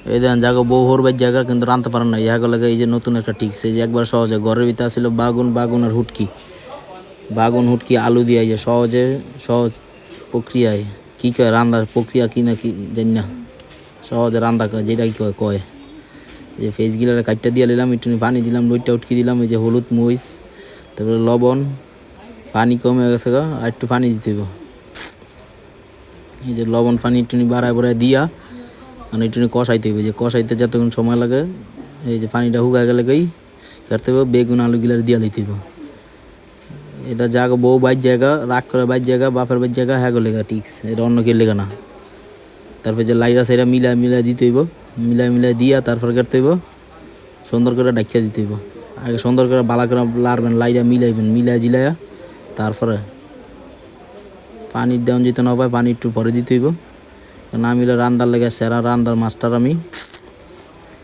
এই দেখেন জায়গা বউ হরবার জায়গা কিন্তু রাঁধতে পারেন না, ইহাকে লাগে এই যে নতুন একটা টিক্স, এই যে একবার সহজে ঘরের ভিতরে ছিল বাগুন আর হুটকি আলু দিয়ে যে সহজ প্রক্রিয়ায় কী কয় রান্নার প্রক্রিয়া কি না কি জানি না, সহজে রান্না কয় যেটা কি কয় যে ফেস গিলারে কাটটা দিয়ে নিলাম, একটু পানি দিলাম, লইটটা উটকি দিলাম, এই যে হলুদ মরিচ তারপরে লবণ, পানি কমে গেছে গা আর একটু পানি দিতে হইব, এই যে লবণ পানি একটু বাড়ায় দিয়া মানে একটু কষাইতে হইবে, যে কষাইতে যতক্ষণ সময় লাগে এই যে পানিটা হুকা গেলে গই কাটতে হবে, বেগুন আলু গিলার দিয়া দিতে হইব। এটা জায়গা বউ বাইর জায়গা রাগ করে বাইর জায়গা বাপের বাইর জায়গা হ্যাঁ লেগা টিক্স, এটা অন্য কেউ লেগা না। তারপরে যে লাইরা সাইরা মিলাই দিতে হইব, মিলাই দিয়া তারপর কাটতে হইব, সুন্দর করে ডাকিয়া দিতে হইব। আগে সুন্দর করে বালা করে লাড়বেন, লাইরা জিলাইয়া তারপরে পানির দেওয়ান যেতে না পায় পানি একটু পরে দিতে হইব, না মিলে রান্দার লেগে সেরা রান্দার মাস্টার আমি।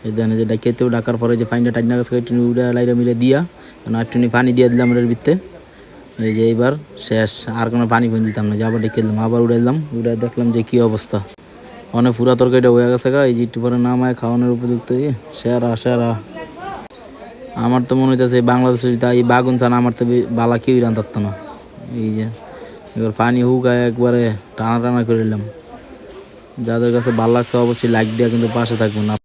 এই দেন যে ডাকিয়াতে ডাকার পরে যে পানিটা টাইনা গেছে একটু উড়ে লাইরা মিলে দিয়া একটু পানি দিয়ে দিলাম এর ভিতরে, এই যে এইবার শেষ, আর কোনো পানি দিতাম না, যে আবার ডেকে দিলাম, আবার উড়ে দেখলাম যে কী অবস্থা, অনেক পুরা তরকারিটা হয়ে গেছে গা, এই যে একটু পরে নামায় খাওয়ানোর উপযুক্ত সেরা। আমার তো মনে হইতেছে বাংলাদেশের এই বাগুন ছানা আমার তো বালা কেউই রান্ধাত না। এই যে এবার পানি হুকায় একবারে টানা করে নিলাম। যাদের কাছে ভালো লাগছে অবশ্যই লাইক দেওয়া কিন্তু পাশে থাকবেন।